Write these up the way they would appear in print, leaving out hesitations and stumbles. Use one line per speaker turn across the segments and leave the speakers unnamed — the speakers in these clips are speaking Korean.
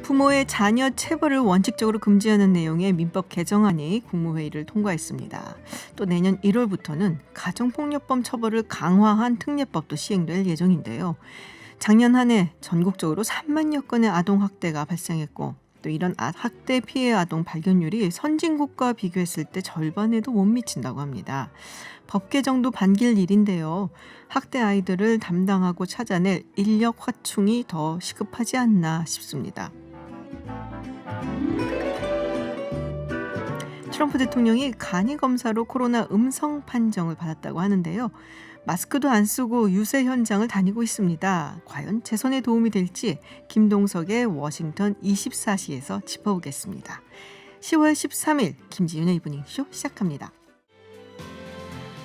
부모의 자녀 체벌을 원칙적으로 금지하는 내용의 민법 개정안이 국무회의를 통과했습니다. 또 내년 1월부터는 가정폭력범 처벌을 강화한 특례법도 시행될 예정인데요. 작년 한 해 전국적으로 3만여 건의 아동학대가 발생했고 또 이런 학대 피해 아동 발견율이 선진국과 비교했을 때 절반에도 못 미친다고 합니다. 법 개정도 반길 일인데요. 학대 아이들을 담당하고 찾아낼 인력 확충이 더 시급하지 않나 싶습니다. 트럼프 대통령이 간이 검사로 코로나 음성 판정을 받았다고 하는데요. 마스크도 안 쓰고 유세 현장을 다니고 있습니다. 과연 재선에 도움이 될지 김동석의 워싱턴 24시에서 짚어보겠습니다. 10월 13일 김지윤의 이브닝쇼 시작합니다.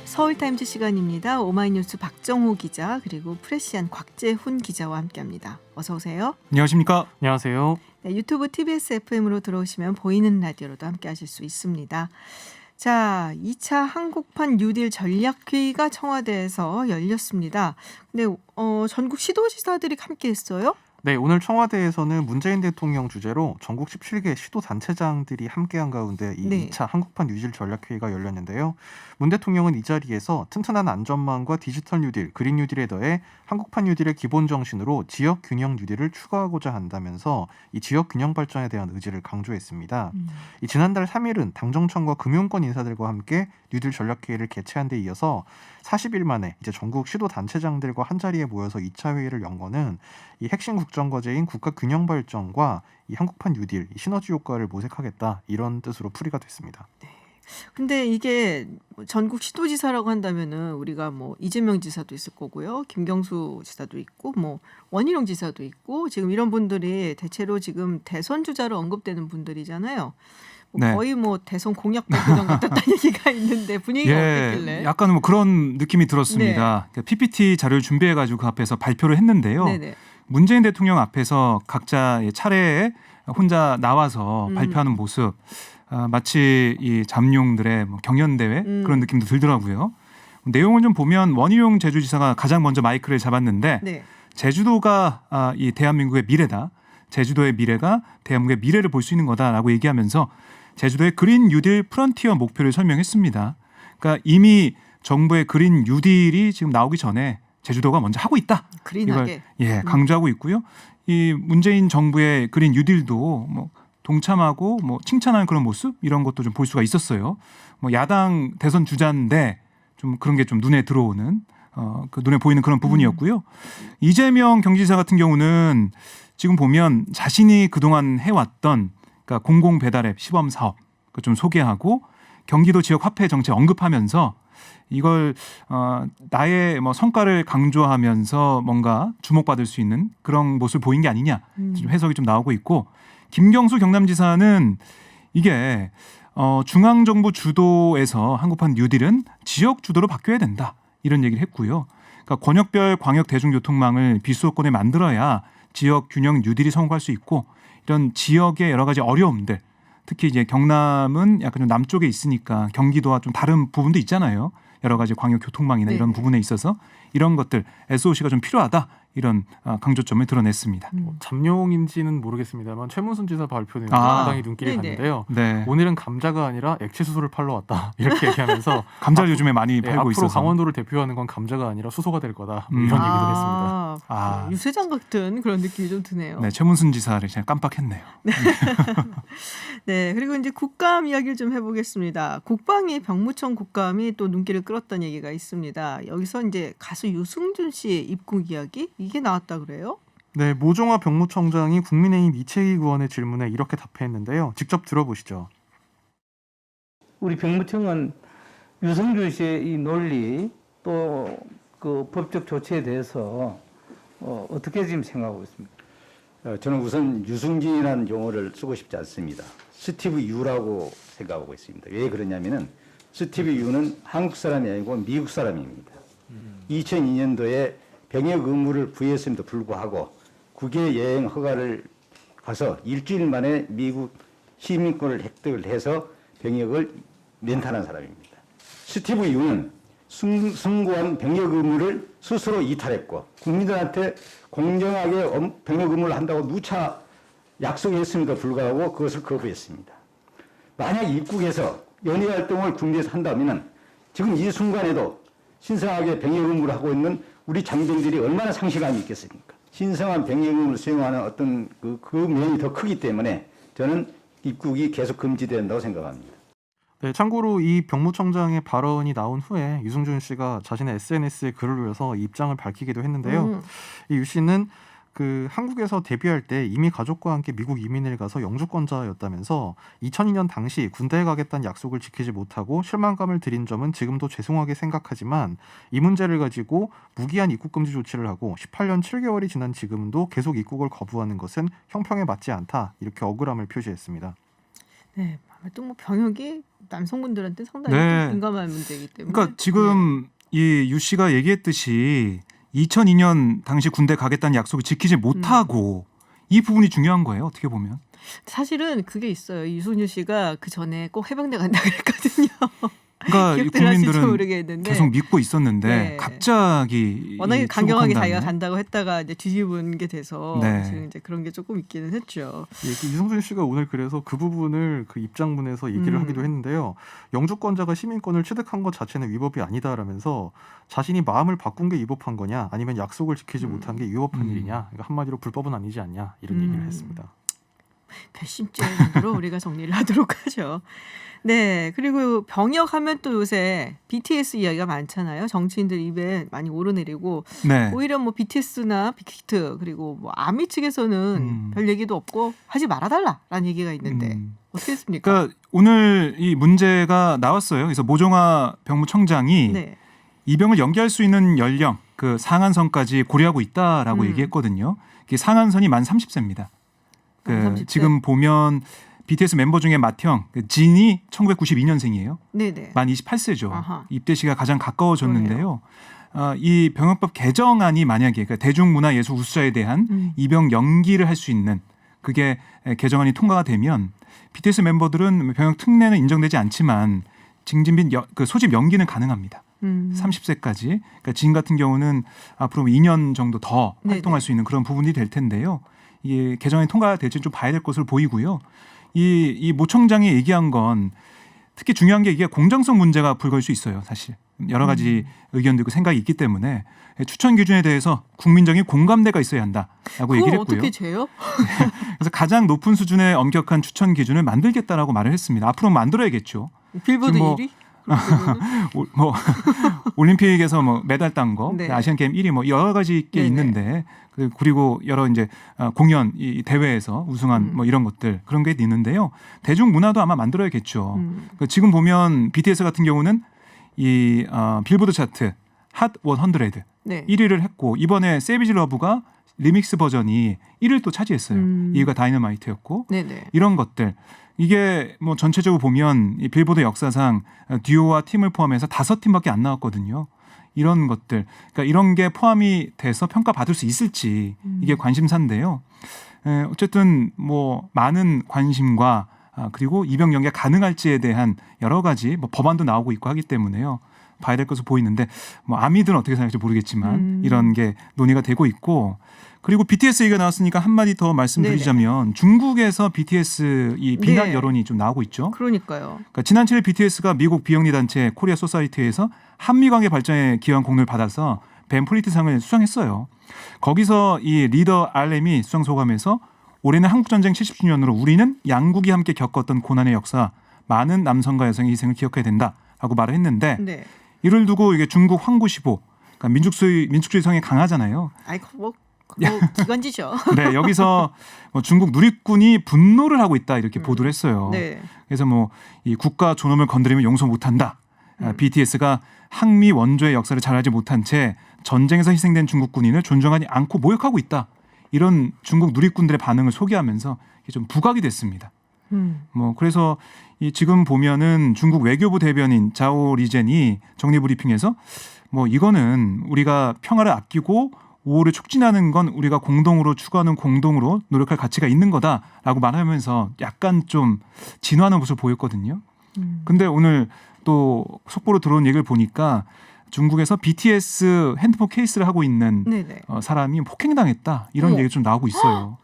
서울타임즈 시간입니다. 오마이뉴스 박정호 기자 그리고 프레시안 곽재훈 기자와 함께합니다. 어서 오세요.
안녕하십니까?
안녕하세요.
네, 유튜브 TBS FM으로 들어오시면 보이는 라디오로도 함께하실 수 있습니다. 자, 2차 한국판 뉴딜 전략회의가 청와대에서 열렸습니다. 근데 전국 시도지사들이 함께했어요?
네, 오늘 청와대에서는 문재인 대통령 주재로 전국 17개 시도단체장들이 함께한 가운데 이
네.
2차 한국판 뉴딜 전략회의가 열렸는데요. 문 대통령은 이 자리에서 튼튼한 안전망과 디지털 뉴딜, 그린 뉴딜에 더해 한국판 뉴딜의 기본 정신으로 지역 균형 뉴딜을 추가하고자 한다면서 이 지역 균형 발전에 대한 의지를 강조했습니다. 이 지난달 3일은 당정청과 금융권 인사들과 함께 뉴딜 전략회의를 개최한 데 이어서 40일 만에 이제 전국 시도단체장들과 한자리에 모여서 2차 회의를 연 거는 이 핵심 국정과제인 국가 균형 발전과 이 한국판 뉴딜 이 시너지 효과를 모색하겠다 이런 뜻으로 풀이가 됐습니다.
근데 이게 전국 시도지사라고 한다면은 우리가 뭐 이재명 지사도 있을 거고요. 김경수 지사도 있고 뭐 원희룡 지사도 있고 지금 이런 분들이 대체로 지금 대선 주자로 언급되는 분들이잖아요.
네.
거의 뭐 대선 공약 발표장 같았다는 얘기가 있는데 분위기가 어땠길래?
약간 뭐 그런 느낌이 들었습니다. PPT 자료를 준비해가지고 그 앞에서 발표를 했는데요.
네네.
문재인 대통령 앞에서 각자 차례에 혼자 나와서 발표하는 모습, 마치 이 잠룡들의 뭐 경연대회 그런 느낌도 들더라고요. 내용을 좀 보면 원희룡 제주지사가 가장 먼저 마이크를 잡았는데
네.
제주도가 이 대한민국의 미래다. 제주도의 미래가 대한민국의 미래를 볼 수 있는 거다라고 얘기하면서 제주도의 그린 뉴딜 프런티어 목표를 설명했습니다. 그러니까 이미 정부의 그린 뉴딜이 지금 나오기 전에 제주도가 먼저 하고 있다.
그린하게.
이걸 강조하고 있고요. 이 문재인 정부의 그린 뉴딜도 뭐 동참하고 뭐 칭찬하는 그런 모습 이런 것도 좀 볼 수가 있었어요. 뭐 야당 대선 주자인데 좀 그런 게 좀 눈에 들어오는 그 눈에 보이는 그런 부분이었고요. 이재명 경기지사 같은 경우는 지금 보면 자신이 그동안 해왔던 그러니까 공공 배달앱 시범 사업 그 좀 소개하고 경기도 지역 화폐 정책 언급하면서 이걸 나의 뭐 성과를 강조하면서 뭔가 주목받을 수 있는 그런 모습을 보인 게 아니냐 좀 해석이 좀 나오고 있고 김경수 경남지사는 이게 중앙정부 주도에서 한국판 뉴딜은 지역 주도로 바뀌어야 된다 이런 얘기를 했고요. 그러니까 권역별 광역 대중교통망을 비수도권에 만들어야 지역 균형 뉴딜이 성공할 수 있고 이런 지역의 여러 가지 어려움들 특히 이제 경남은 약간 좀 남쪽에 있으니까 경기도와 좀 다른 부분도 있잖아요. 여러 가지 광역 교통망이나 이런 부분에 있어서 이런 것들 SOC가 좀 필요하다 이런 강조점을 드러냈습니다.
잠룡인지는 모르겠습니다만 최문순 지사 발표는 상당히 눈길이
네네.
갔는데요.
네.
오늘은 감자가 아니라 액체 수소를 팔러 왔다 이렇게 얘기하면서
감자를 요즘에 많이 팔고
앞으로
있어서
강원도를 대표하는 건 감자가 아니라 수소가 될 거다 이런 얘기도 했습니다.
아.
유세장 같은 그런 느낌이 좀 드네요.
네, 최문순 지사를 제가 깜빡했네요.
네, 그리고 이제 국감 이야기를 좀 해보겠습니다. 국방위 병무청 국감이 또 눈길을 끌었다는 얘기가 있습니다. 여기서 이제 가수 유승준 씨의 입국 이야기 이게 나왔다 그래요?
네, 모종화 병무청장이 국민의힘 이채희 의원의 질문에 이렇게 답했는데요. 직접 들어보시죠.
우리 병무청은 유승준 씨의 이 논리 또 그 법적 조치에 대해서 어떻게 지금 생각하고 있습니까?
저는 우선 유승진이라는 용어를 쓰고 싶지 않습니다. 스티브 유라고 생각하고 있습니다. 왜 그러냐면은 스티브 유는 한국 사람이 아니고 미국 사람입니다. 2002년도에 병역 의무를 부여했음에도 불구하고 국외 여행 허가를 가서 일주일 만에 미국 시민권을 획득을 해서 병역을 면탈한 사람입니다. 스티브 유는 승고한 병역 의무를 스스로 이탈했고 국민들한테 공정하게 병역 의무를 한다고 누차 약속했음에도 불구하고 그것을 거부했습니다. 만약 입국에서 연예 활동을 국내에서 한다면 지금 이 순간에도 신성하게 병역 의무를 하고 있는 우리 장병들이 얼마나 상실감이 있겠습니까? 신성한 병역 의무를 수행하는 어떤 그 면이 더 크기 때문에 저는 입국이 계속 금지된다고 생각합니다.
네, 참고로 이 병무청장의 발언이 나온 후에 유승준 씨가 자신의 SNS에 글을 올려서 이 입장을 밝히기도 했는데요. 이 유 씨는 그 한국에서 데뷔할 때 이미 가족과 함께 미국 이민을 가서 영주권자였다면서 2002년 당시 군대에 가겠다는 약속을 지키지 못하고 실망감을 드린 점은 지금도 죄송하게 생각하지만 이 문제를 가지고 무기한 입국 금지 조치를 하고 18년 7개월이 지난 지금도 계속 입국을 거부하는 것은 형평에 맞지 않다. 이렇게 억울함을 표시했습니다.
네, 또 뭐 병역이 남성분들한테 상당히
네.
또 민감한 문제이기 때문에.
그러니까 지금 이 유 씨가 얘기했듯이 2002년 당시 군대 가겠다는 약속을 지키지 못하고 이 부분이 중요한 거예요. 어떻게 보면.
사실은 그게 있어요. 유승준 씨가 그 전에 꼭 해병대 간다 그랬거든요.
그러니까 이
기억들 하실지
국민들은
모르겠는데
계속 믿고 있었는데
네.
갑자기
워낙에
이
강경하게
출국한
자기가
다음에
간다고 했다가 이제 뒤집은 게 돼서
네.
지금 이제 그런 게 조금 있기는 했죠.
예, 그 유승준 씨가 오늘 그래서 그 부분을 그 입장문에서 얘기를 하기도 했는데요. 영주권자가 시민권을 취득한 것 자체는 위법이 아니다라면서 자신이 마음을 바꾼 게 위법한 거냐 아니면 약속을 지키지 못한 게 위법한 일이냐 그러니까 한마디로 불법은 아니지 않냐 이런 얘기를 했습니다.
배심죄 정도로 우리가 정리를 하도록 하죠. 네, 그리고 병역하면 또 요새 BTS 이야기가 많잖아요. 정치인들 입에 많이 오르내리고
네.
오히려 뭐 BTS나 빅히트 그리고 뭐 아미 측에서는 별 얘기도 없고 하지 말아달라라는 얘기가 있는데 어떻게 했습니까?
그러니까 오늘 이 문제가 나왔어요. 그래서 모종화 병무청장이
네.
입영을 연기할 수 있는 연령 그 상한선까지 고려하고 있다라고 얘기했거든요. 이게 상한선이 만 30세입니다. 그
만 30세?
지금 보면 BTS 멤버 중에 맏형 그 진이 1992년생이에요.
네네.
만 28세죠.
아하.
입대 시가 가장 가까워졌는데요. 이 병역법 개정안이 만약에 그러니까 대중문화예술 우수자에 대한 입영 연기를 할 수 있는 그게 개정안이 통과가 되면 BTS 멤버들은 병역 특례는 인정되지 않지만 징진 및 그 소집 연기는 가능합니다. 30세까지. 그러니까 진 같은 경우는 앞으로 2년 정도 더
네네.
활동할 수 있는 그런 부분이 될 텐데요. 이게 개정안이 통과될지 좀 봐야 될 것으로 보이고요. 이 모 청장이 얘기한 건 특히 중요한 게 이게 공정성 문제가 불거질 수 있어요. 사실 여러 가지 의견도 있고 생각이 있기 때문에 추천 기준에 대해서 국민적인 공감대가 있어야 한다라고 얘기를
그걸
했고요.
어떻게 재요?
그래서 가장 높은 수준의 엄격한 추천 기준을 만들겠다라고 말을 했습니다. 앞으로 만들어야겠죠.
빌보드
지금 뭐
1위?
뭐 올림픽에서 뭐 메달 딴 거,
네.
아시안 게임 1위 뭐 여러 가지 게
네네.
있는데 그리고 여러 이제 공연 이 대회에서 우승한 뭐 이런 것들 그런 게 있는데요. 대중 문화도 아마 만들어야겠죠. 지금 보면 BTS 같은 경우는 이 빌보드 차트 핫 100
네.
1위를 했고 이번에 세비지 러브가 리믹스 버전이 1위를 또 차지했어요. 2위가 다이너마이트였고
네네.
이런 것들 이게 뭐 전체적으로 보면 이 빌보드 역사상 듀오와 팀을 포함해서 5팀밖에 안 나왔거든요. 이런 것들, 그러니까 이런 게 포함이 돼서 평가받을 수 있을지 이게 관심사인데요. 어쨌든 뭐 많은 관심과 그리고 입영 연기가 가능할지에 대한 여러 가지 뭐 법안도 나오고 있고 하기 때문에요. 봐야 될 것으로 보이는데 뭐 아미들은 어떻게 생각할지 모르겠지만 이런 게 논의가 되고 있고 그리고 BTS 얘기가 나왔으니까 한마디 더 말씀드리자면 중국에서 BTS 이 비난
네.
여론이 좀 나오고 있죠.
그러니까요.
그러니까 지난 7일 BTS가 미국 비영리 단체 코리아 소사이티에서 한미 관계 발전에 기여한 공로를 받아서 벤폴리트상을 수상했어요. 거기서 이 리더 RM이 수상 소감에서 올해는 한국전쟁 70주년으로 우리는 양국이 함께 겪었던 고난의 역사, 많은 남성과 여성의 희생을 기억해야 된다라고 말을 했는데
네.
이를 두고 이게 중국 황구시보, 그러니까 민족주의 성이 강하잖아요.
아이 뭐 기관지죠.
네, 여기서 뭐 중국 누리꾼이 분노를 하고 있다 이렇게 보도를 했어요.
네.
그래서 뭐 이 국가 존엄을 건드리면 용서 못한다. BTS가 항미 원조의 역사를 잘 알지 못한 채 전쟁에서 희생된 중국 군인을 존중하지 않고 모욕하고 있다. 이런 중국 누리꾼들의 반응을 소개하면서 이게 좀 부각이 됐습니다. 뭐 그래서 이 지금 보면은 중국 외교부 대변인 자오 리젠이 정례브리핑에서 뭐 이거는 우리가 평화를 아끼고 우호를 촉진하는 건 우리가 공동으로 추구하는 공동으로 노력할 가치가 있는 거다라고 말하면서 약간 좀 진화하는 모습을 보였거든요. 근데 오늘 또 속보로 들어온 얘기를 보니까 중국에서 BTS 핸드폰 케이스를 하고 있는
네네.
사람이 폭행당했다 이런
어머.
얘기 좀 나오고 있어요.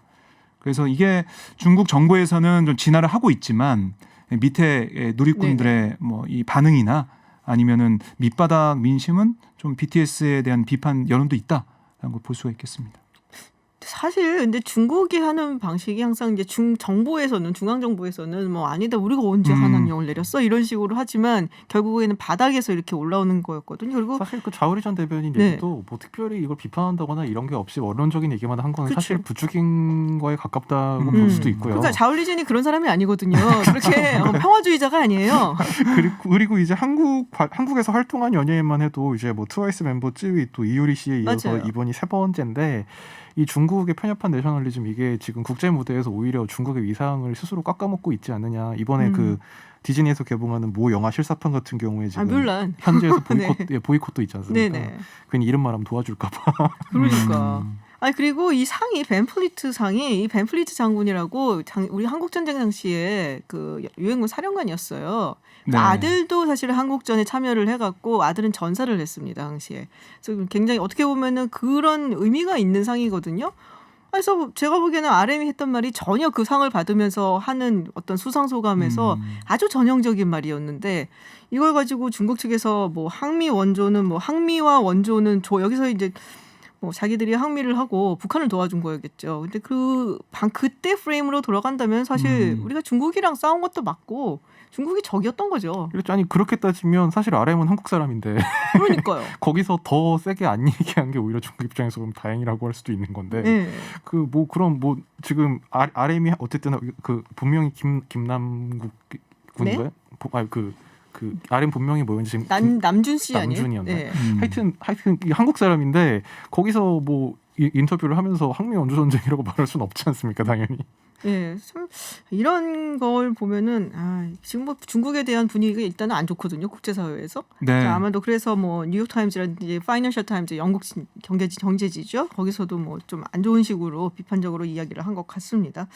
그래서 이게 중국 정부에서는 좀 진화를 하고 있지만 밑에 누리꾼들의 뭐 이 반응이나 아니면은 밑바닥 민심은 좀 BTS에 대한 비판 여론도 있다라는 걸 볼 수가 있겠습니다.
사실 근데 중국이 하는 방식이 항상 이제 정부에서는 중앙 정부에서는 뭐 아니다 우리가 언제 한한령을 내렸어 이런 식으로 하지만 결국에는 바닥에서 이렇게 올라오는 거였거든요. 그리고
사실 그 자오리 전 대변인
네.
얘기도 뭐 특별히 이걸 비판한다거나 이런 게 없이 원론적인 얘기만 한 거는
그쵸.
사실 부추긴 거에 가깝다고
음.
볼 수도 있고요.
그러니까 자올리진이 그런 사람이 아니거든요. 그렇게 평화주의자가 아니에요.
그리고 이제 한국에서 활동한 연예인만 해도 이제 뭐 트와이스 멤버 쯔위 또 이효리 씨에 이어서
맞아요.
이번이 세 번째인데 이 중국의 편협한 내셔널리즘 이게 지금 국제 무대에서 오히려 중국의 위상을 스스로 깎아먹고 있지 않느냐. 이번에 그 디즈니에서 개봉하는 모 영화 실사판 같은 경우에 지금
물론
현지에서 보이콧,
네.
예, 보이콧도 있지 않습니까?
네네.
괜히 이름 말하면 도와줄까봐.
그러니까. 아니 그리고 이 상이 벤플리트 상이 이 벤플리트 장군이라고 우리 한국 전쟁 당시에 그 유엔군 사령관이었어요.
네.
아들도 사실 한국전에 참여를 해갖고 아들은 전사를 했습니다 당시에. 그래서 굉장히 어떻게 보면은 그런 의미가 있는 상이거든요. 그래서 제가 보기에는 RM이 했던 말이 전혀 그 상을 받으면서 하는 어떤 수상 소감에서 아주 전형적인 말이었는데 이걸 가지고 중국 측에서 뭐 항미 원조는 뭐 항미와 원조는 여기서 이제 뭐 자기들이 항미를 하고 북한을 도와준 거였겠죠. 근데 그때 프레임으로 돌아간다면 사실 우리가 중국이랑 싸운 것도 맞고 중국이 적이었던 거죠.
아니 그렇게 따지면 사실 RM은 한국 사람인데
그러니까요.
거기서 더 세게 안 얘기한 게 오히려 중국 입장에서 그럼 다행이라고 할 수도 있는 건데
네.
그 뭐 그럼 뭐 지금 RM이 어쨌든 그 분명히 김남국 군인가요? 그 RM 본명이 뭐였는지 지금
남준 씨 아니에요?
남준이었나요?
네.
하여튼 이 한국 사람인데 거기서 뭐 인터뷰를 하면서 항미 원조 전쟁이라고 말할 수는 없지 않습니까, 당연히.
네, 참 이런 걸 보면은 지금 뭐 중국에 대한 분위기가 일단은 안 좋거든요, 국제사회에서.
네.
아마도 그래서 뭐 뉴욕 타임즈라든지 파이낸셜 타임즈 영국 경제지죠. 거기서도 뭐 좀 안 좋은 식으로 비판적으로 이야기를 한 것 같습니다.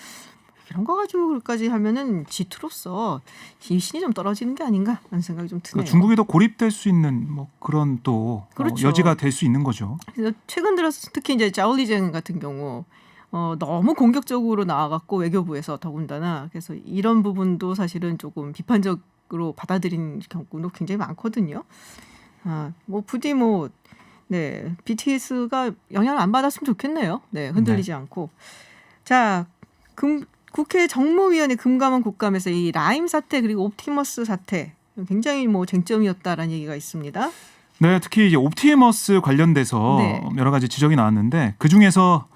이런 거 가지고까지 하면은 G2로서 기신이 좀 떨어지는 게 아닌가라는 생각이 좀 드네요.
그러니까 중국이 더 고립될 수 있는 뭐 그런 또
그렇죠.
여지가 될 수 있는 거죠.
그래서 최근 들어서 특히 이제 자올리쟁 같은 경우 너무 공격적으로 나와갖고 외교부에서 더군다나 그래서 이런 부분도 사실은 조금 비판적으로 받아들인 경우도 굉장히 많거든요. 뭐 부디 네 BTS가 영향을 안 받았으면 좋겠네요. 네 흔들리지 않고 자 국회 정무위원회 금감원 국감에서 이 라임 사태 그리고 옵티머스 사태 굉장히 뭐 쟁점이었다라는 얘기가 있습니다.
네, 특히 이제 옵티머스 관련돼서
네.
여러 가지 지적이 나왔는데 그 중에서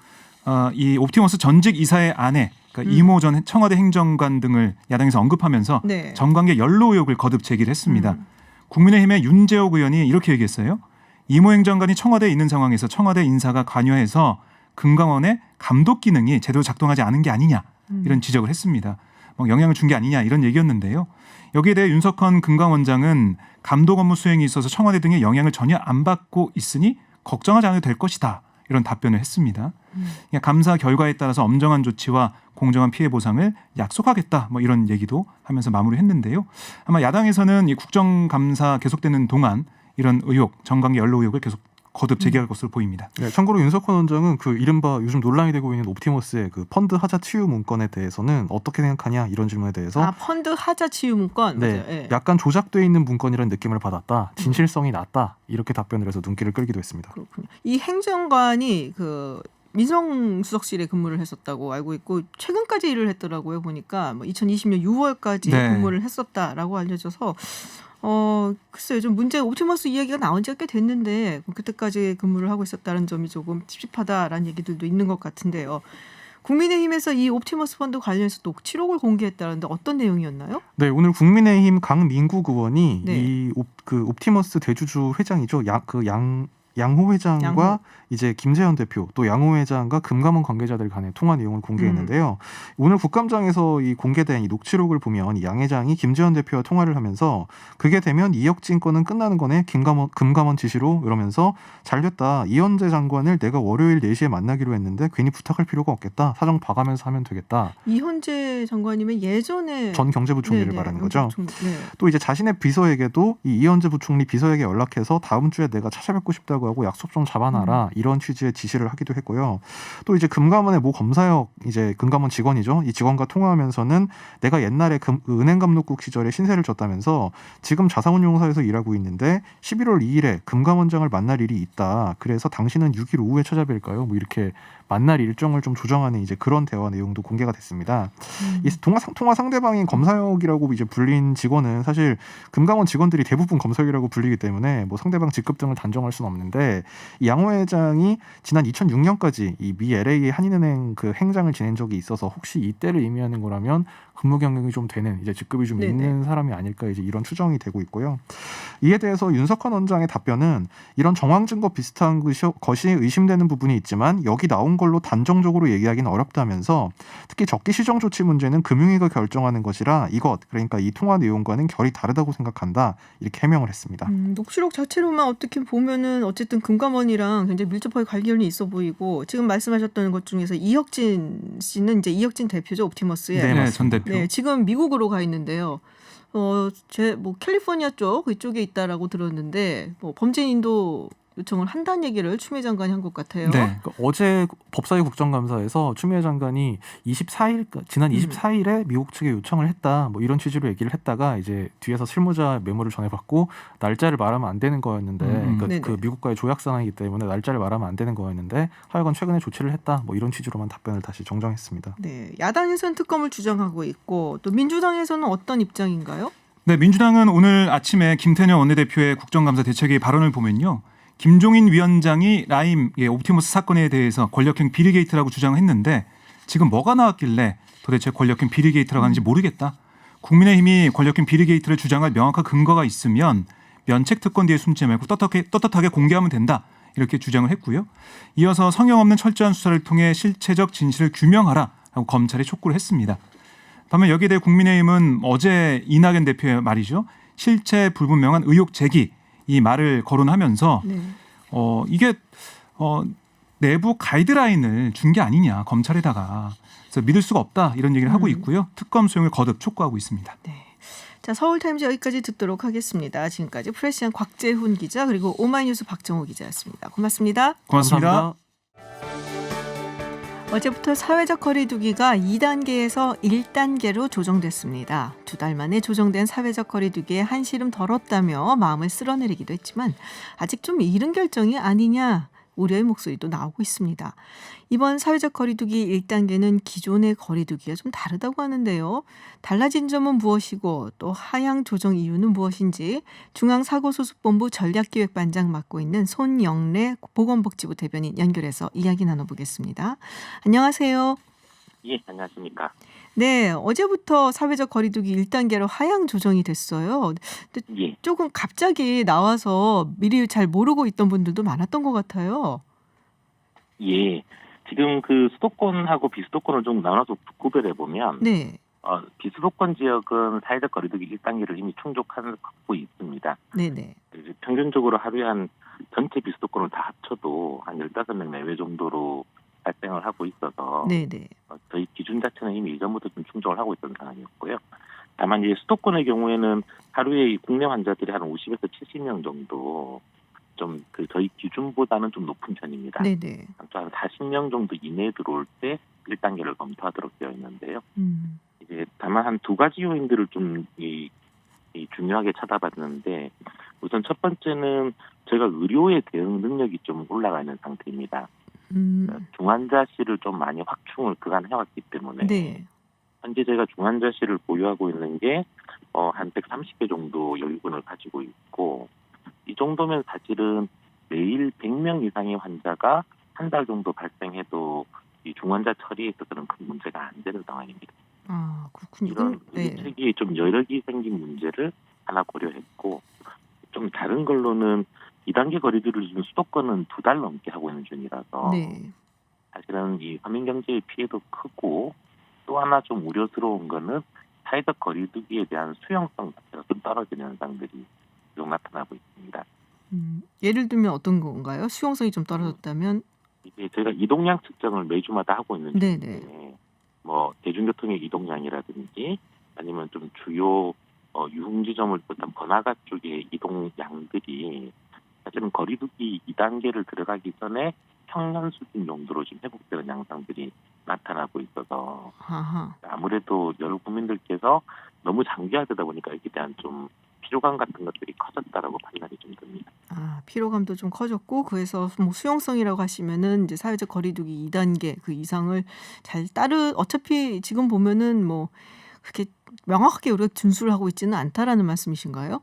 이 옵티머스 전직 이사의 아내, 그러니까 이모 전 청와대 행정관 등을 야당에서 언급하면서
네.
정관계 연루 의혹을 거듭 제기를 했습니다. 국민의힘의 윤재옥 의원이 이렇게 얘기했어요. 이모 행정관이 청와대에 있는 상황에서 청와대 인사가 관여해서 금감원의 감독 기능이 제대로 작동하지 않은 게 아니냐 이런 지적을 했습니다. 뭐 영향을 준 게 아니냐 이런 얘기였는데요. 여기에 대해 윤석헌 금감원장은 감독 업무 수행에 있어서 청와대 등의 영향을 전혀 안 받고 있으니 걱정하지 않아도 될 것이다. 이런 답변을 했습니다. 그냥 감사 결과에 따라서 엄정한 조치와 공정한 피해 보상을 약속하겠다. 뭐 이런 얘기도 하면서 마무리했는데요. 아마 야당에서는 이 국정감사 계속되는 동안 이런 의혹, 정관계 연루 의혹을 계속 거듭 제기할 것으로 보입니다.
네, 참고로 윤석헌 원장은 그 이른바 요즘 논란이 되고 있는 옵티머스의 그 펀드 하자 치유 문건에 대해서는 어떻게 생각하냐 이런 질문에 대해서
펀드 하자 치유 문건.
네,
맞아요. 네.
약간 조작돼 있는 문건이라는 느낌을 받았다. 진실성이 낮다. 이렇게 답변을 해서 눈길을 끌기도 했습니다.
그렇군요. 이 행정관이 그 민정수석실에 근무를 했었다고 알고 있고 최근까지 일을 했더라고요. 보니까 뭐 2020년 6월까지
네.
근무를 했었다라고 알려져서 글쎄요. 좀 옵티머스 이야기가 나온 지가 꽤 됐는데 그때까지 근무를 하고 있었다는 점이 조금 찝찝하다라는 얘기들도 있는 것 같은데요. 국민의힘에서 이 옵티머스 펀드 관련해서 녹취록을 공개했다는데 어떤 내용이었나요?
네, 오늘 국민의힘 강민국 의원이
네.
이 옵티머스 대주주 회장이죠. 양호 회장과
양호.
이제 김재현 대표 또 양호 회장과 금감원 관계자들 간의 통화 내용을 공개했는데요. 오늘 국감장에서 이 공개된 이 녹취록을 보면 이 양 회장이 김재현 대표와 통화를 하면서 그게 되면 이혁진 건은 끝나는 거네. 금감원 지시로 이러면서 잘됐다. 이현재 장관을 내가 월요일 4시에 만나기로 했는데 괜히 부탁할 필요가 없겠다. 사정 봐가면서 하면 되겠다.
이현재 장관이면 예전에
전 경제부총리를
네네,
말하는 거죠.
네.
또 이제 자신의 비서에게도 이 이현재 부총리 비서에게 연락해서 다음 주에 내가 찾아뵙고 싶다고 하겠다고 하고 약속 좀 잡아놔라 이런 취지의 지시를 하기도 했고요. 또 이제 금감원의 모 검사역 이제 금감원 직원이죠. 이 직원과 통화하면서는 내가 옛날에 은행 감독국 시절에 신세를 졌다면서 지금 자산운용사에서 일하고 있는데 11월 2일에 금감원장을 만날 일이 있다. 그래서 당신은 6일 오후에 찾아뵐까요? 뭐 이렇게 만날 일정을 좀 조정하는 이제 그런 대화 내용도 공개가 됐습니다. 이 통화 상대방인 검사역이라고 이제 불린 직원은 사실 금감원 직원들이 대부분 검사역이라고 불리기 때문에 뭐 상대방 직급 등을 단정할 수는 없는데 이 양호 회장이 지난 2006년까지 이 미 LA 한인은행 그 행장을 지낸 적이 있어서 혹시 이때를 의미하는 거라면 근무 경력이 좀 되는 이제 직급이 좀
네네.
있는 사람이 아닐까 이제 이런 추정이 되고 있고요. 이에 대해서 윤석환 원장의 답변은 이런 정황 증거 비슷한 것이 의심되는 부분이 있지만 여기 나온 걸로 단정적으로 얘기하기는 어렵다면서 특히 적기 시정 조치 문제는 금융위가 결정하는 것이라 이것 그러니까 이 통화 내용과는 결이 다르다고 생각한다 이렇게 해명을 했습니다.
녹취록 자체로만 어떻게 보면은 어쨌든 금감원이랑 굉장히 밀접하게 관련이 있어 보이고 지금 말씀하셨던 것 중에서 이혁진 씨는 이제 이혁진 대표죠 옵티머스의
네,
네, 전 대표.
네, 지금 미국으로 가 있는데요. 제 뭐 캘리포니아 쪽 그쪽에 있다라고 들었는데 뭐 범죄인도 요청을 한다는 얘기를 추미애 장관이 한 것 같아요.
네.
그러니까 어제 법사위 국정감사에서 추미애 장관이 24일 지난 24일에 미국 측에 요청을 했다 뭐 이런 취지로 얘기를 했다가 이제 뒤에서 실무자 메모를 전해받고 날짜를 말하면 안 되는 거였는데 그러니까
네네.
그 미국과의 조약 상황이기 때문에 날짜를 말하면 안 되는 거였는데 하여간 최근에 조치를 했다 뭐 이런 취지로만 답변을 다시 정정했습니다.
네, 야당에서는 특검을 주장하고 있고 또 민주당에서는 어떤 입장인가요?
네, 민주당은 오늘 아침에 김태년 원내대표의 국정감사 대책의 발언을 보면요. 김종인 위원장이 라임 옵티머스 사건에 대해서 권력형 비리게이트라고 주장했는데 지금 뭐가 나왔길래 도대체 권력형 비리게이트라고 하는지 모르겠다. 국민의힘이 권력형 비리게이트를 주장할 명확한 근거가 있으면 면책특권 뒤에 숨지 말고 떳떳하게 공개하면 된다. 이렇게 주장을 했고요. 이어서 성형 없는 철저한 수사를 통해 실체적 진실을 규명하라 하고 검찰에 촉구를 했습니다. 반면 여기에 대해 국민의힘은 어제 이낙연 대표의 말이죠. 실체 불분명한 의혹 제기 이 말을 거론하면서
네.
이게 내부 가이드라인을 준 게 아니냐 검찰에다가 그래서 믿을 수가 없다 이런 얘기를 하고 있고요. 특검 수용을 거듭 촉구하고 있습니다.
네. 자, 서울타임즈 여기까지 듣도록 하겠습니다. 지금까지 프레시안 곽재훈 기자 그리고 오마이뉴스 박정호 기자였습니다. 고맙습니다.
고맙습니다.
감사합니다.
어제부터 사회적 거리두기가 2단계에서 1단계로 조정됐습니다. 2달 만에 조정된 사회적 거리두기에 한시름 덜었다며 마음을 쓸어내리기도 했지만 아직 좀 이른 결정이 아니냐 우려의 목소리도 나오고 있습니다. 이번 사회적 거리두기 1단계는 기존의 거리두기가 좀 다르다고 하는데요. 달라진 점은 무엇이고 또 하향 조정 이유는 무엇인지 중앙사고수습본부 전략기획반장 맡고 있는 손영래 보건복지부 대변인 연결해서 이야기 나눠보겠습니다. 안녕하세요.
예, 안녕하십니까.
네, 어제부터 사회적 거리두기 1단계로 하향 조정이 됐어요. 근데
예,
조금 갑자기 나와서 미리 잘 모르고 있던 분들도 많았던 것 같아요.
예. 지금 그 수도권하고 비수도권을 좀 나눠서 구별해 보면,
네,
비수도권 지역은 사회적 거리두기 1단계를 이미 충족하고 있습니다.
네네.
이제 평균적으로 하루에 한 전체 비수도권을 다 합쳐도 한 15명 내외 정도로 발생을 하고 있어서
네네.
저희 기준 자체는 이미 이전부터 좀 충족을 하고 있던 상황이었고요. 다만 이제 수도권의 경우에는 하루에 이 국내 환자들이 한 50에서 70명 정도 좀 그 저희 기준보다는 좀 높은 편입니다.
네네.
한 40명 정도 이내에 들어올 때 1단계를 검토하도록 되어 있는데요. 이제 다만 한 두 가지 요인들을 좀 중요하게 찾아봤는데 우선 첫 번째는 저희가 의료의 대응 능력이 좀 올라가 있는 상태입니다. 중환자실을 좀 많이 확충을 그간 해왔기 때문에
네.
현재 저희가 중환자실을 보유하고 있는 게 한 130개 정도 여유분을 가지고 있고 이 정도면 사실은 매일 100명 이상의 환자가 한 달 정도 발생해도 이 중환자 처리에 있어서는 큰 문제가 안 되는 상황입니다.
아, 그렇군요.
이런
네.
의료체계에 좀 여력이 생긴 문제를 하나 고려했고 좀 다른 걸로는 2단계 거리두기를 지금 수도권은 2달 넘게 하고 있는 중이라서
네.
사실은 이 서민경제의 피해도 크고 또 하나 좀 우려스러운 거는 사회적 거리두기에 대한 수용성 자체가 좀 떨어지는 현상들이 계속 나타나고 있습니다.
예를 들면 어떤 건가요? 수용성이 좀 떨어졌다면?
이게 저희가 이동량 측정을 매주마다 하고 있는
네네.
중인데 뭐 대중교통의 이동량이라든지 아니면 좀 주요 유흥지점을 일단 번화가 쪽의 이동량들이 사실은 거리두기 2단계를 들어가기 전에 평년 수준 정도로 좀 회복되는 양상들이 나타나고 있어서
아하.
아무래도 여러 국민들께서 너무 장기화되다 보니까 여기에 대한 좀 피로감 같은 것들이 커졌다라고 판단이 좀 듭니다.
피로감도 좀 커졌고 그래서 뭐 수용성이라고 하시면은 이제 사회적 거리두기 2단계 그 이상을 잘 어차피 지금 보면은 뭐 그렇게 명확하게 우리가 준수를 하고 있지는 않다라는 말씀이신가요?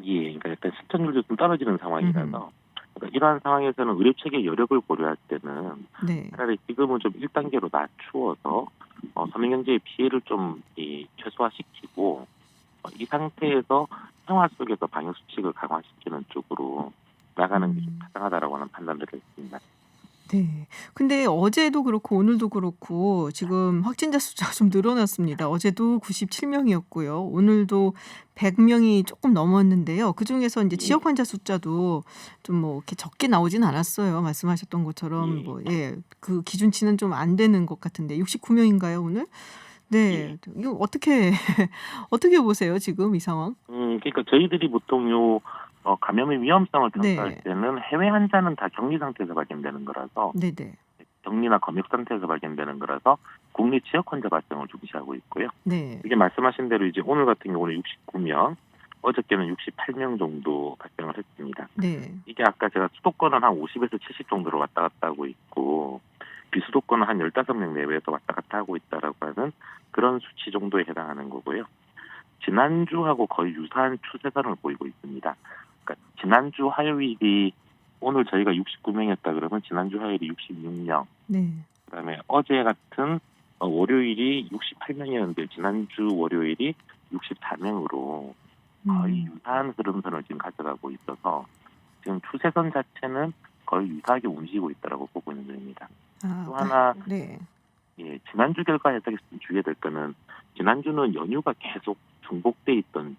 예, 그러니까 약간 시청률도 좀 떨어지는 상황이라서
음흠.
그러니까 이러한 상황에서는 의료 체계 여력을 고려할 때는
네.
차라리 지금은 좀 1단계로 낮추어서 서민경제의 피해를 좀 최소화시키고 이 상태에서 생활 속에서 방역 수칙을 강화시키는 쪽으로 나가는 게 좀 타당하다라고 하는 판단을 했습니다.
네. 근데 어제도 그렇고 오늘도 그렇고 지금 확진자 숫자가 좀 늘어났습니다. 어제도 97명이었고요. 오늘도 100명이 조금 넘었는데요. 그중에서 이제 지역 환자 숫자도 좀 뭐 이렇게 적게 나오진 않았어요. 말씀하셨던 것처럼 그 기준치는 좀 안 되는 것 같은데 69명인가요, 오늘? 네. 이거 어떻게 어떻게 보세요, 지금 이 상황?
그러니까 저희들이 보통 감염의 위험성을 평가할
네.
때는 해외 환자는 다 격리 상태에서 발견되는 거라서
네네.
격리나 검역 상태에서 발견되는 거라서 국내 지역 환자 발생을 중시하고 있고요.
네.
이게 말씀하신 대로 이제 오늘 같은 경우는 69명, 어저께는 68명 정도 발생을 했습니다.
네.
이게 아까 제가 수도권은 한 50에서 70 정도로 왔다 갔다 하고 있고 비수도권은 한 15명 내외에서 왔다 갔다 하고 있다라고 하는 그런 수치 정도에 해당하는 거고요. 지난주하고 거의 유사한 추세선을 보이고 있습니다. 그러니까 지난주 화요일이 오늘 저희가 69명이었다 그러면 지난주 화요일이 66명,
네.
그다음에 어제 같은 월요일이 68명이었는데 지난주 월요일이 64명으로 거의 유사한 흐름선을 지금 가져가고 있어서 지금 추세선 자체는 거의 유사하게 움직이고 있다고 보고 있는 중입니다. 또 하나
네.
지난주 결과 해석에서 좀 주의해야 될 거는 지난주는 연휴가 계속 중복돼 있던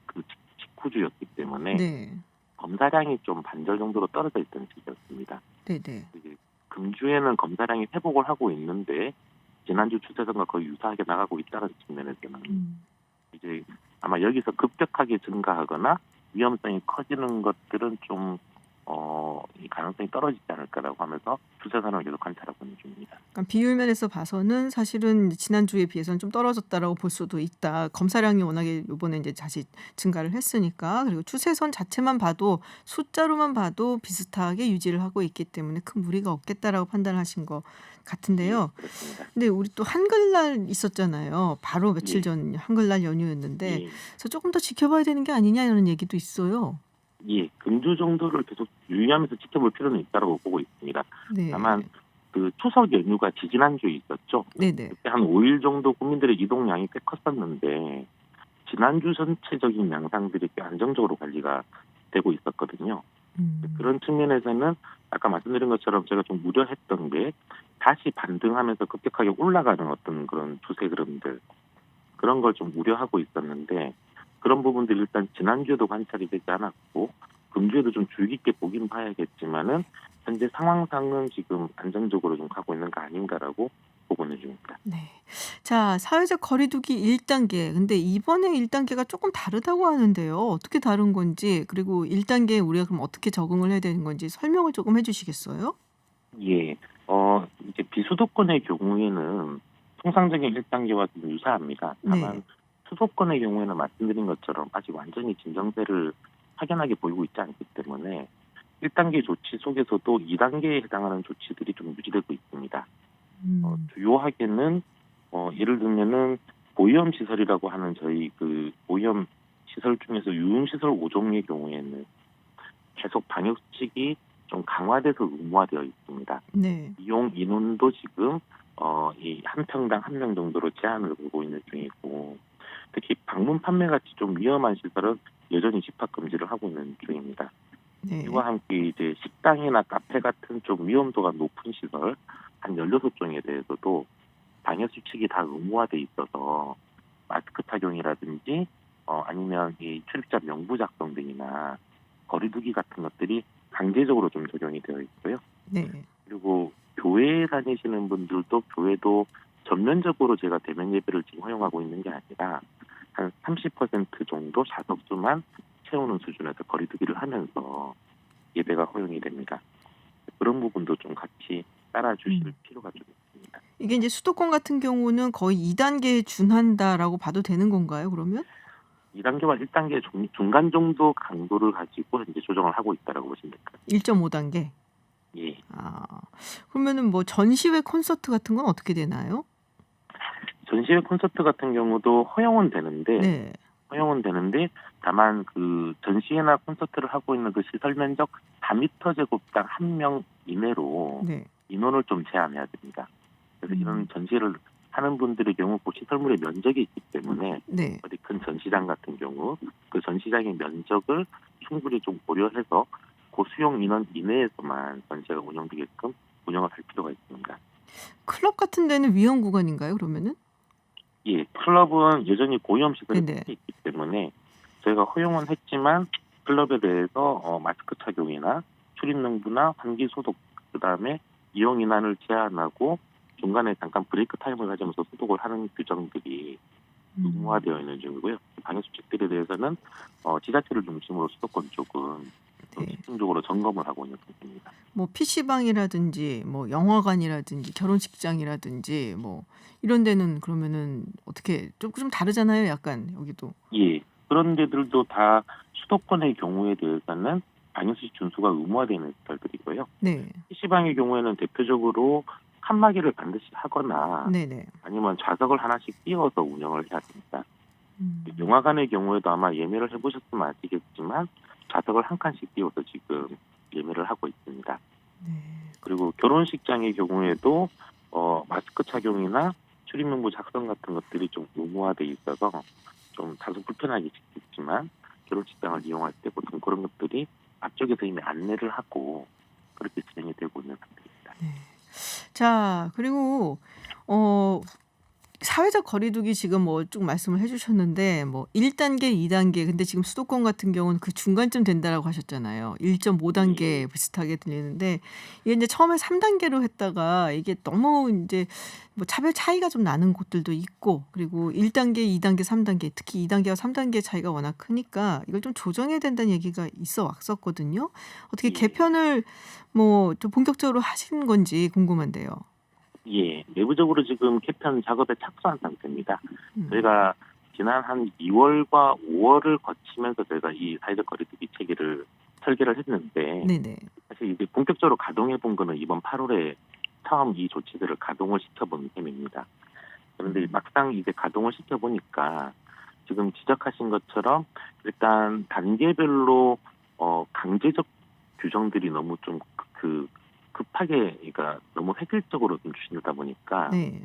그 직후주였기 때문에
네.
검사량이 좀 반절 정도로 떨어져 있던 시기였습니다.
네네.
이제 금주에는 검사량이 회복을 하고 있는데 지난주 추세선과 거의 유사하게 나가고 있다는 측면에서는 이제 아마 여기서 급격하게 증가하거나 위험성이 커지는 것들은 좀 이 가능성이 떨어지지 않을까라고 하면서 추세선을 계속 관찰하고 있는 중입니다.
그러니까 비율면에서 봐서는 사실은 지난주에 비해서는 좀 떨어졌다라고 볼 수도 있다. 검사량이 워낙에 이번에 이제 다시 증가를 했으니까 그리고 추세선 자체만 봐도 숫자로만 봐도 비슷하게 유지를 하고 있기 때문에 큰 무리가 없겠다라고 판단하신 것 같은데요.
그렇습니다.
근데 우리 또 한글날 있었잖아요. 바로 며칠
예.
전 한글날 연휴였는데
예.
그래서 조금 더 지켜봐야 되는 게 아니냐는 얘기도 있어요.
예, 금주 정도를 계속 유의하면서 지켜볼 필요는 있다고 보고 있습니다.
네.
다만 그 추석 연휴가 지지난주에 있었죠.
네네.
그때 한 5일 정도 국민들의 이동량이 꽤 컸었는데 지난주 전체적인 양상들이 꽤 안정적으로 관리가 되고 있었거든요. 그런 측면에서는 아까 말씀드린 것처럼 제가 좀 우려했던 게 다시 반등하면서 급격하게 올라가는 어떤 그런 추세 흐름들 그런 걸 좀 우려하고 있었는데 그런 부분들이 일단 지난주에도 관찰이 되지 않았고 금주에도 좀 주의 깊게 보긴 봐야겠지만은 현재 상황상은 지금 안정적으로 좀 가고 있는 거 아닌가라고 보고 있는 중입니다.
네. 자, 사회적 거리두기 1단계. 근데 이번에 1단계가 조금 다르다고 하는데요. 어떻게 다른 건지, 그리고 1단계에 우리가 그럼 어떻게 적응을 해야 되는 건지 설명을 조금 해주시겠어요?
예, 이제 비수도권의 경우에는 통상적인 1단계와 좀 유사합니다. 다만
네.
수도권의 경우에는 말씀드린 것처럼 아직 완전히 진정세를 확연하게 보이고 있지 않기 때문에 1단계 조치 속에서도 2단계에 해당하는 조치들이 좀 유지되고 있습니다. 주요하게는 예를 들면은 보위험 시설이라고 하는 저희 그 보위험 시설 중에서 유흥시설 5종의 경우에는 계속 방역 수칙이 좀 강화돼서 의무화되어 있습니다.
네.
이용 인원도 지금 이 한 평당 1명 정도로 제한을 걸고 있는 중이고 특히 방문 판매 같이 좀 위험한 시설은 여전히 집합 금지를 하고 있는 중입니다.
네.
이와 함께 이제 식당이나 카페 같은 좀 위험도가 높은 시설 한 16종에 대해서도 방역 수칙이 다 의무화돼 있어서 마스크 착용이라든지 아니면 이 출입자 명부 작성 등이나 거리두기 같은 것들이 강제적으로 좀 적용이 되어 있고요.
네.
그리고 교회에 다니시는 분들도 교회도 전면적으로 제가 대면 예배를 지금 허용하고 있는 게 아니라 한 30% 정도 좌석수만 채우는 수준에서 거리두기를 하면서 예배가 허용이 됩니다. 그런 부분도 좀 같이 따라주실 필요가 좀 있습니다.
이게 이제 수도권 같은 경우는 거의 2단계에 준한다라고 봐도 되는 건가요, 그러면?
2단계와 1단계 중간 정도 강도를 가지고 현재 조정을 하고 있다라고 보시면 될 것 같아요.
1.5단계?
예.
그러면은 뭐 전시회 콘서트 같은 건 어떻게 되나요?
전시회 콘서트 같은 경우도 허용은 되는데
네.
다만 그 전시회나 콘서트를 하고 있는 그 시설 면적 4m 제곱당 1명 이내로
네.
인원을 좀 제한해야 됩니다. 그래서 이런 전시회를 하는 분들의 경우 그 시설물의 면적이 있기 때문에
네.
어디 큰 전시장 같은 경우 그 전시장의 면적을 충분히 좀 고려해서 고수용 인원 이내에서만 전시회가 운영되게끔 운영을 할 필요가 있습니다.
클럽 같은 데는 위험 구간인가요, 그러면은?
예, 클럽은 여전히 고위험 시설이
네네.
있기 때문에 저희가 허용은 했지만 클럽에 대해서 마스크 착용이나 출입 능부나 환기 소독, 그다음에 이용 인원을 제한하고 중간에 잠깐 브레이크 타임을 가지면서 소독을 하는 규정들이 의무화되어 있는 중이고요. 방역 수칙들에 대해서는 지자체를 중심으로 수도권 쪽은 좀
네.
집중적으로 점검을 하고 있는 상태입니다.
뭐 PC방이라든지 뭐 영화관이라든지 결혼식장이라든지 뭐 이런 데는 그러면은 어떻게 좀 다르잖아요, 약간 여기도.
예, 그런 데들도 다 수도권의 경우에 대해서는 방역수칙 준수가 의무화되어 있는 시설들이고요.
네.
PC방의 경우에는 대표적으로 칸막이를 반드시 하거나
네네.
아니면 좌석을 하나씩 띄워서 운영을 해야 됩니다.
음.
영화관의 경우에도 아마 예매를 해보셨으면 아시겠지만 좌석을 한 칸씩 띄워서 지금 예매를 하고 있습니다.
네.
그리고 결혼식장의 경우에도 마스크 착용이나 출입문부 작성 같은 것들이 좀 의무화돼 있어서 좀 다소 불편하게 있지만 결혼식장을 이용할 때 보통 그런 것들이 앞쪽에서 이미 안내를 하고 그렇게 진행이 되고 있는 상태입니다.
네. 자, 그리고 사회적 거리두기 지금 뭐 쭉 말씀을 해주셨는데 뭐 1단계, 2단계 근데 지금 수도권 같은 경우는 그 중간쯤 된다라고 하셨잖아요. 1.5단계 비슷하게 들리는데 이게 이제 처음에 3단계로 했다가 이게 너무 이제 뭐 차별 차이가 좀 나는 곳들도 있고 그리고 1단계, 2단계, 3단계 특히 2단계와 3단계 차이가 워낙 크니까 이걸 좀 조정해야 된다는 얘기가 있어 왔었거든요. 어떻게 개편을 뭐 좀 본격적으로 하신 건지 궁금한데요.
예, 내부적으로 지금 개편 작업에 착수한 상태입니다.
음.
저희가 지난 한 2월과 5월을 거치면서 저희가 이 사회적 거리두기 체계를 설계를 했는데
네네.
사실 이제 본격적으로 가동해 본 거는 이번 8월에 처음 이 조치들을 가동을 시켜본 셈입니다. 그런데 막상 이제 가동을 시켜보니까 지금 지적하신 것처럼 일단 단계별로 강제적 규정들이 너무 좀 급하게, 그러니까 너무 획일적으로 좀 주시다 보니까
네.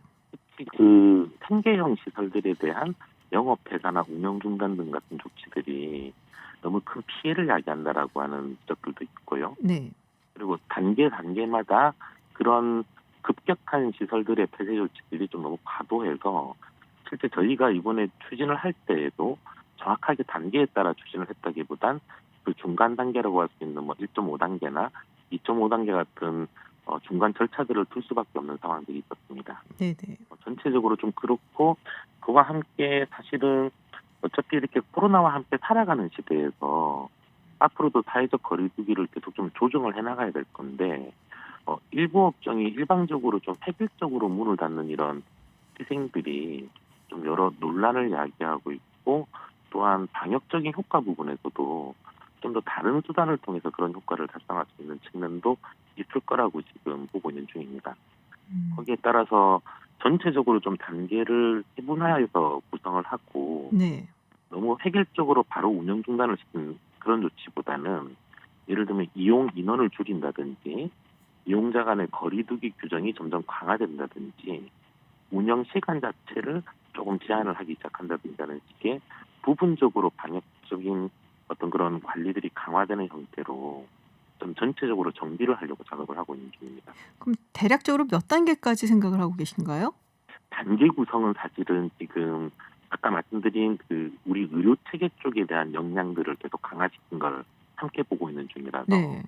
특히 그 생계형 시설들에 대한 영업 폐사나 운영 중단 등 같은 조치들이 너무 큰 피해를 야기한다라고 하는 지적들도 있고요.
네.
그리고 단계마다 그런 급격한 시설들의 폐쇄 조치들이 좀 너무 과도해서 실제 저희가 이번에 추진을 할 때에도 정확하게 단계에 따라 추진을 했다기보단 그 중간 단계라고 할 수 있는 뭐 1.5단계나 2.5단계 같은 중간 절차들을 둘 수밖에 없는 상황들이 있었습니다.
네네.
전체적으로 좀 그렇고 그와 함께 사실은 어차피 이렇게 코로나와 함께 살아가는 시대에서 앞으로도 사회적 거리두기를 계속 좀 조정을 해나가야 될 건데 일부 업종이 일방적으로 좀 획일적으로 문을 닫는 이런 희생들이 좀 여러 논란을 야기하고 있고 또한 방역적인 효과 부분에서도 좀 더 다른 수단을 통해서 그런 효과를 달성할 수 있는 측면도 있을 거라고 지금 보고 있는 중입니다. 거기에 따라서 전체적으로 좀 단계를 세분화해서 구성을 하고
네.
너무 획일적으로 바로 운영 중단을 시키는 그런 조치보다는 예를 들면 이용 인원을 줄인다든지 이용자 간의 거리두기 규정이 점점 강화된다든지 운영 시간 자체를 조금 제한을 하기 시작한다든지 하는 식의 부분적으로 방역적인 어떤 그런 관리들이 강화되는 형태로 좀 전체적으로 정비를 하려고 작업을 하고 있는 중입니다.
그럼 대략적으로 몇 단계까지 생각을 하고 계신가요?
단계 구성은 사실은 지금 아까 말씀드린 그 우리 의료 체계 쪽에 대한 역량들을 계속 강화시킨 걸 함께 보고 있는 중이라서
네.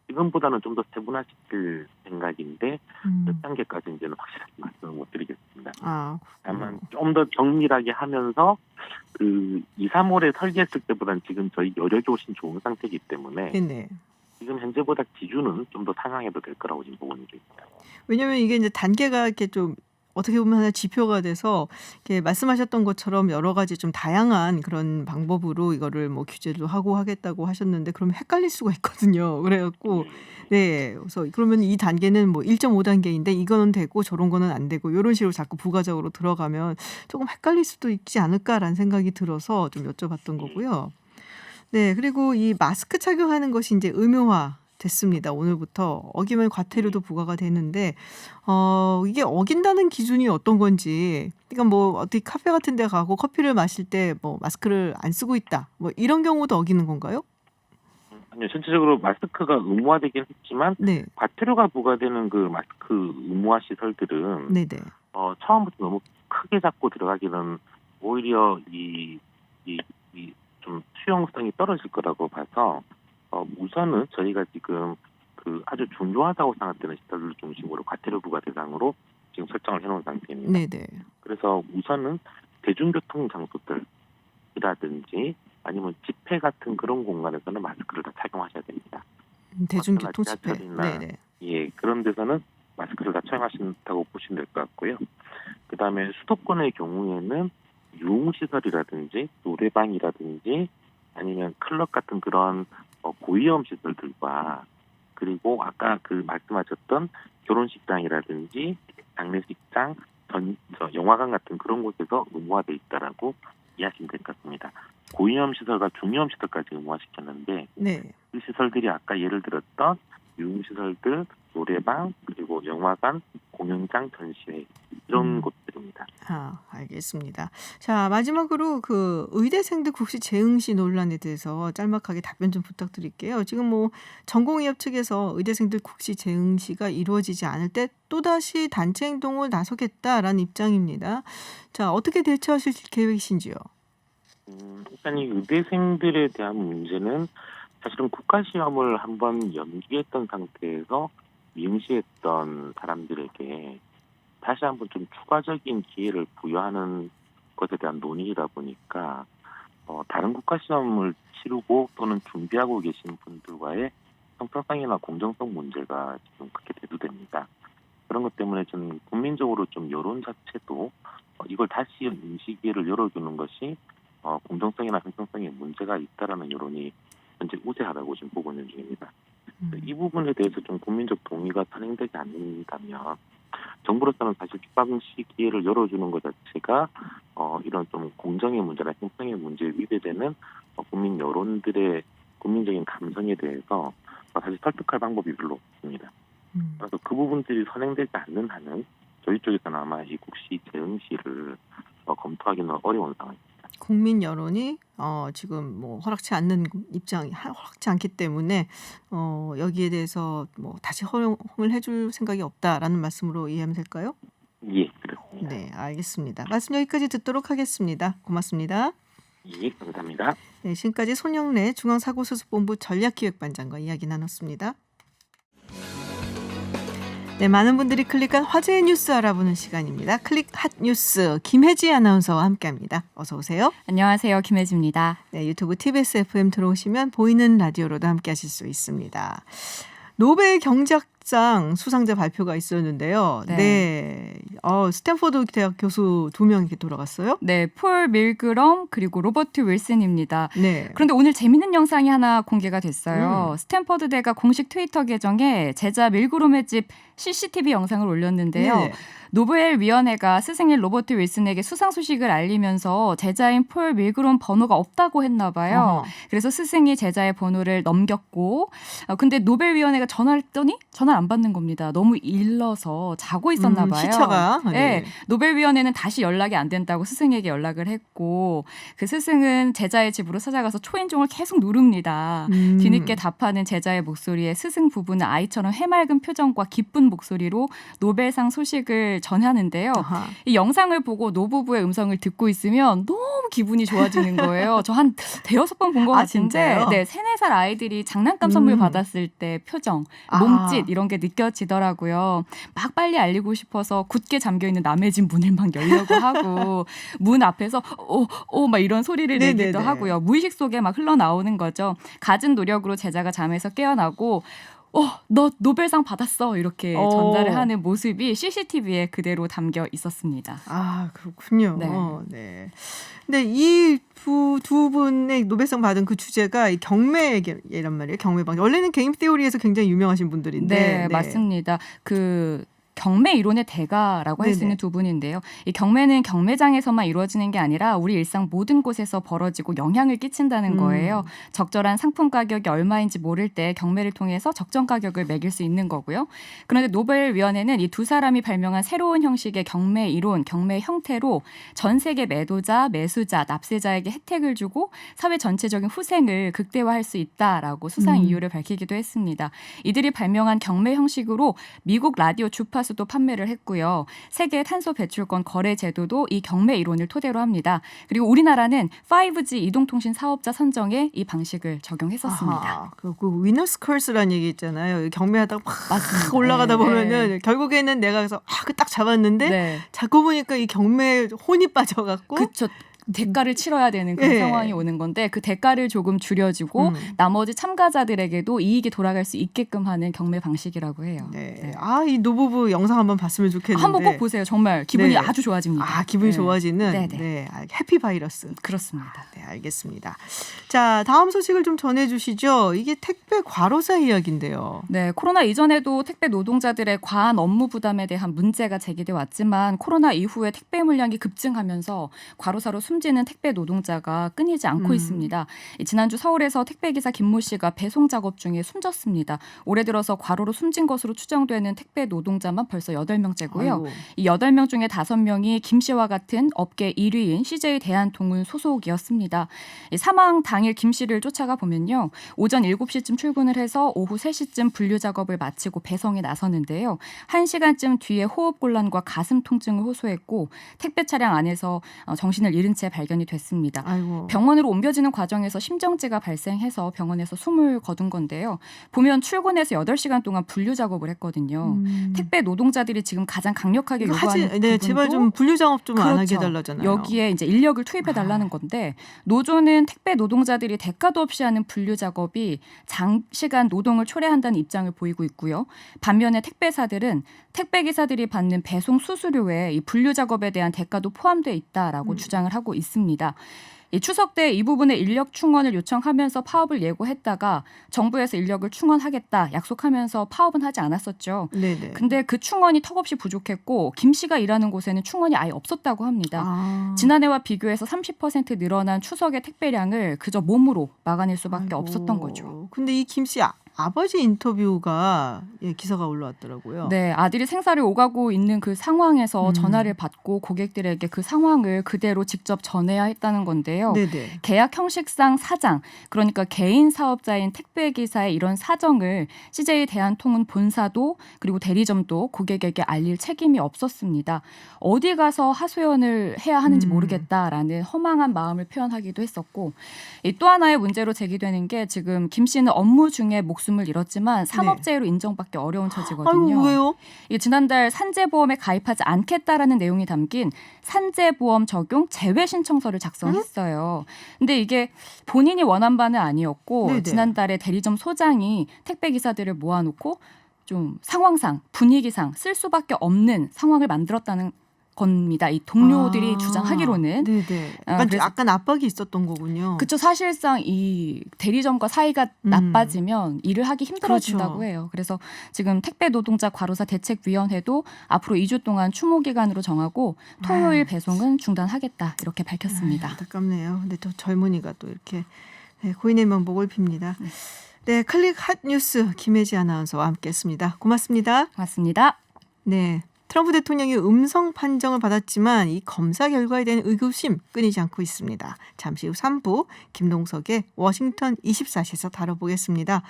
지금보다는 좀 더 세분화시킬 생각인데 몇 단계까지 이제는 확실하게 말씀을 못 드리겠습니다. 다만 좀 더 정밀하게 하면서 그 2, 3월에 설계했을 때보다는 지금 저희 여력이 훨씬 좋은 상태이기 때문에
네네.
지금 현재보다 기준은 좀 더 상향해도 될 거라고 지금 보고 있는 중입니다.
왜냐면 이게 이제 단계가 이렇게 좀 어떻게 보면 하나의 지표가 돼서 이렇게 말씀하셨던 것처럼 여러 가지 좀 다양한 그런 방법으로 이거를 뭐 규제도 하고 하겠다고 하셨는데 그러면 헷갈릴 수가 있거든요. 그래 갖고 네. 그래서 그러면 이 단계는 뭐 1.5 단계인데 이거는 되고 저런 거는 안 되고 요런 식으로 자꾸 부가적으로 들어가면 조금 헷갈릴 수도 있지 않을까라는 생각이 들어서 좀 여쭤봤던 거고요. 네. 그리고 이 마스크 착용하는 것이 인제 의무화 됐습니다. 오늘부터. 어기면 과태료도 부과가 되는데 이게 어긴다는 기준이 어떤 건지 그러니까 뭐 어디 카페 같은 데 가고 커피를 마실 때 뭐 마스크를 안 쓰고 있다. 뭐 이런 경우도 어기는 건가요?
아니요. 전체적으로 마스크가 의무화되긴 했지만
네.
과태료가 부과되는 그 마스크 의무화 시설들은
네네.
처음부터 너무 크게 잡고 들어가기는 오히려 이 좀 수용성이 떨어질 거라고 봐서 우선은 저희가 지금 그 아주 중요하다고 생각되는 시설을 중심으로 과태료 부과 대상으로 지금 설정을 해놓은 상태입니다.
네네.
그래서 우선은 대중교통 장소들이라든지 아니면 집회 같은 그런 공간에서는 마스크를 다 착용하셔야 됩니다.
대중교통
버스나
집회.
지하철이나
네네.
예, 그런 데서는 마스크를 다 착용하신다고 보시면 될 것 같고요. 그다음에 수도권의 경우에는 유흥시설이라든지 노래방이라든지 아니면 클럽 같은 그런 고위험 시설들과 그리고 아까 그 말씀하셨던 결혼식장이라든지 장례식장, 영화관 같은 그런 곳에서 의무화돼 있다라고 이해하시면 될 것 같습니다. 고위험 시설과 중위험 시설까지 의무화시켰는데
네.
그 시설들이 아까 예를 들었던 유흥시설들, 노래방, 그리고 영화관, 공연장, 전시회 이런 곳들입니다.
알겠습니다. 자, 마지막으로 그 의대생들 국시 재응시 논란에 대해서 짤막하게 답변 좀 부탁드릴게요. 지금 뭐 전공의협 측에서 의대생들 국시 재응시가 이루어지지 않을 때 또다시 단체 행동을 나서겠다라는 입장입니다. 자, 어떻게 대처하실 계획이신지요?
일단 이 의대생들에 대한 문제는 사실은 국가시험을 한번 연기했던 상태에서 미응시했던 사람들에게 다시 한번 좀 추가적인 기회를 부여하는 것에 대한 논의이다 보니까 다른 국가시험을 치르고 또는 준비하고 계신 분들과의 형평성이나 공정성 문제가 지금 크게 대두됩니다. 그런 것 때문에 좀 국민적으로 좀 여론 자체도 이걸 다시 임시 기회를 열어주는 것이 공정성이나 형평성에 문제가 있다라는 여론이 현재 우세하다고 지금 보고 있는 중입니다. 이 부분에 대해서 좀 국민적 동의가 선행되지 않는다면 정부로서는 사실 뒷방시 기회를 열어주는 것 자체가 이런 좀 공정의 문제나 형평의 문제에 위배되는 국민 여론들의 국민적인 감성에 대해서 사실 설득할 방법이 별로 없습니다. 그래서 그 부분들이 선행되지 않는 한은 저희 쪽에서는 아마 이 국시 재응시를 검토하기는 어려운 상황입니다.
국민 여론이 지금 뭐 허락치 않기 때문에 여기에 대해서 뭐 다시 허용을 해줄 생각이 없다라는 말씀으로 이해하면 될까요?
예, 그렇습니다.
네, 알겠습니다. 말씀 여기까지 듣도록 하겠습니다. 고맙습니다.
예, 감사합니다.
네, 지금까지 손영래 중앙사고수습본부 전략기획반장과 이야기 나눴습니다. 네, 많은 분들이 클릭한 화제의 뉴스 알아보는 시간입니다. 클릭 핫 뉴스 김혜지 아나운서와 함께합니다. 어서 오세요.
안녕하세요. 김혜지입니다.
네, 유튜브 TBS FM 들어오시면 보이는 라디오로도 함께하실 수 있습니다. 노벨 경제학상 수상자 발표가 있었는데요. 네. 스탠포드 대학 교수 2명 이렇게 돌아갔어요.
네, 폴 밀그럼 그리고 로버트 윌슨입니다.
네.
그런데 오늘 재밌는 영상이 하나 공개가 됐어요. 스탠퍼드대가 공식 트위터 계정에 제자 밀그럼의 집 CCTV 영상을 올렸는데요.
네.
노벨위원회가 스승인 로버트 윌슨에게 수상 소식을 알리면서 제자인 폴 밀그럼 번호가 없다고 했나 봐요. 그래서 스승이 제자의 번호를 넘겼고 근데 노벨위원회가 전화를 했더니 전화를 안 받는 겁니다. 너무 일러서 자고 있었나 봐요.
시차가.
네. 노벨위원회는 다시 연락이 안 된다고 스승에게 연락을 했고 그 스승은 제자의 집으로 찾아가서 초인종을 계속 누릅니다. 뒤늦게 답하는 제자의 목소리에 스승 부부는 아이처럼 해맑은 표정과 기쁜 높은 목소리로 노벨상 소식을 전하는데요.
아하.
이 영상을 보고 노부부의 음성을 듣고 있으면 너무 기분이 좋아지는 거예요. 저 한 대여섯 번 본 것
아,
같은데
진짜요?
네, 3, 4살 아이들이 장난감 선물 받았을 때 표정,
아.
몸짓 이런 게 느껴지더라고요. 막 빨리 알리고 싶어서 굳게 잠겨있는 남의 집 문을 막 열려고 하고 문 앞에서 막 이런 소리를
네네네.
내기도 하고요. 무의식 속에 막 흘러나오는 거죠. 갖은 노력으로 제자가 잠에서 깨어나고 너 노벨상 받았어 이렇게 전달을 하는 모습이 CCTV에 그대로 담겨 있었습니다.
아, 그렇군요.
네.
네. 근데 이 두 분의 노벨상 받은 그 주제가 이 경매란 말이에요. 경매방. 원래는 게임 테오리에서 굉장히 유명하신 분들인데.
네, 맞습니다. 그 경매 이론의 대가라고 할 수
네네.
있는 두 분인데요. 이 경매는 경매장에서만 이루어지는 게 아니라 우리 일상 모든 곳에서 벌어지고 영향을 끼친다는 거예요. 적절한 상품 가격이 얼마인지 모를 때 경매를 통해서 적정 가격을 매길 수 있는 거고요. 그런데 노벨위원회는 이 두 사람이 발명한 새로운 형식의 경매 이론, 경매 형태로 전 세계 매도자, 매수자, 납세자에게 혜택을 주고 사회 전체적인 후생을 극대화할 수 있다라고 수상 이유를 밝히기도 했습니다. 이들이 발명한 경매 형식으로 미국 라디오 주파수도 판매를 했고요. 세계 탄소 배출권 거래 제도도 이 경매 이론을 토대로 합니다. 그리고 우리나라는 5G 이동통신 사업자 선정에 이 방식을 적용했었습니다.
아하, 그 위너스 커스라는 얘기 있잖아요. 경매하다가 막
맞습니다.
올라가다
네.
보면은 결국에는 내가 그래서 딱 잡았는데
네.
자꾸 보니까 이 경매에 혼이 빠져갖고
그쵸. 대가를 치러야 되는 그런
네.
상황이 오는 건데 그 대가를 조금 줄여주고 나머지 참가자들에게도 이익이 돌아갈 수 있게끔 하는 경매 방식이라고 해요.
네.
네.
아, 이 노부부 영상 한번 봤으면 좋겠는데.
한번 꼭 보세요. 정말 기분이
네.
아주 좋아집니다.
아, 기분이
네.
좋아지는
네네.
네, 해피 바이러스.
그렇습니다.
네, 알겠습니다. 자, 다음 소식을 좀 전해주시죠. 이게 택배 과로사 이야기인데요.
네, 코로나 이전에도 택배 노동자들의 과한 업무 부담에 대한 문제가 제기돼 왔지만 코로나 이후에 택배 물량이 급증하면서 과로사로 숨지는 택배 노동자가 끊이지 않고 있습니다. 지난주 서울에서 택배기사 김모 씨가 배송 작업 중에 숨졌습니다. 올해 들어서 과로로 숨진 것으로 추정되는 택배 노동자만 벌써 8명째고요.
아이고.
이 8명 중에 5명이 김 씨와 같은 업계 1위인 CJ 대한통운 소속이었습니다. 이 사망 당일 김 씨를 쫓아가 보면요. 오전 7시쯤 출근을 해서 오후 3시쯤 분류 작업을 마치고 배송에 나섰는데요. 1시간쯤 뒤에 호흡곤란과 가슴 통증을 호소했고 택배 차량 안에서 정신을 잃은 채 발견이 됐습니다.
아이고.
병원으로 옮겨지는 과정에서 심정지가 발생해서 병원에서 숨을 거둔 건데요. 보면 출근해서 8시간 동안 분류 작업을 했거든요. 택배 노동자들이 지금 가장 강력하게 요구하는
네,
부분도
제발 좀 분류 작업 좀 안 하게
그렇죠.
해달라잖아요.
여기에 이제 인력을 투입해 달라는 건데 노조는 택배 노동자들이 대가도 없이 하는 분류 작업이 장시간 노동을 초래한다는 입장을 보이고 있고요. 반면에 택배사들은 택배 기사들이 받는 배송 수수료에 이 분류 작업에 대한 대가도 포함되어 있다라고 주장을 하고 있습니다. 이 추석 때 이 부분에 인력 충원을 요청하면서 파업을 예고했다가 정부에서 인력을 충원하겠다 약속하면서 파업은 하지 않았었죠.
네네.
근데 그 충원이 턱없이 부족했고 김 씨가 일하는 곳에는 충원이 아예 없었다고 합니다.
아.
지난해와 비교해서 30% 늘어난 추석의 택배량을 그저 몸으로 막아낼 수밖에
아이고.
없었던 거죠.
근데 이 김 씨 아버지 인터뷰가 기사가 올라왔더라고요.
네, 아들이 생사를 오가고 있는 그 상황에서 전화를 받고 고객들에게 그 상황을 그대로 직접 전해야 했다는 건데요.
네네.
계약 형식상 사장, 그러니까 개인 사업자인 택배기사의 이런 사정을 CJ 대한통운 본사도 그리고 대리점도 고객에게 알릴 책임이 없었습니다. 어디 가서 하소연을 해야 하는지 모르겠다라는 허망한 마음을 표현하기도 했었고 또 하나의 문제로 제기되는 게 지금 김 씨는 업무 중에 목숨을 잃었지만 산업재해로 인정받기 어려운 처지거든요.
아이고, 왜요?
이게 지난달 산재보험에 가입하지 않겠다라는 내용이 담긴 산재보험 적용 제외 신청서를 작성했어요. 근데 이게 본인이 원한 바는 아니었고
네네.
지난달에 대리점 소장이 택배 기사들을 모아놓고 좀 상황상 분위기상 쓸 수밖에 없는 상황을 만들었다는 겁니다. 이 동료들이 주장하기로는.
네네.
그래서-
약간 압박이 있었던 거군요.
그쵸. 사실상 이 대리점과 사이가 나빠지면 일을 하기 힘들어진다고
그렇죠.
해요. 그래서 지금 택배 노동자 과로사 대책위원회도 앞으로 2주 동안 추모 기간으로 정하고 토요일 배송은 중단하겠다 이렇게 밝혔습니다.
안타깝네요. 근데 또 젊은이가 또 이렇게 고인의 명복을 빕니다. 네, 클릭 핫 뉴스 김혜지 아나운서와 함께했습니다. 고맙습니다.
고맙습니다.
네. 트럼프 대통령이 음성 판정을 받았지만 이 검사 결과에 대한 의구심 끊이지 않고 있습니다. 잠시 후 3부 김동석의 워싱턴 24시에서 다뤄보겠습니다.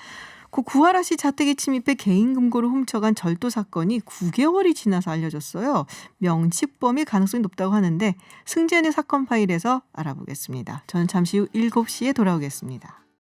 고 구하라 씨 자택에 침입해 개인 금고를 훔쳐간 절도 사건이 9개월이 지나서 알려졌어요. 명치범일 가능성이 높다고 하는데 승재은의 사건 파일에서 알아보겠습니다. 저는 잠시 후 7시에 돌아오겠습니다.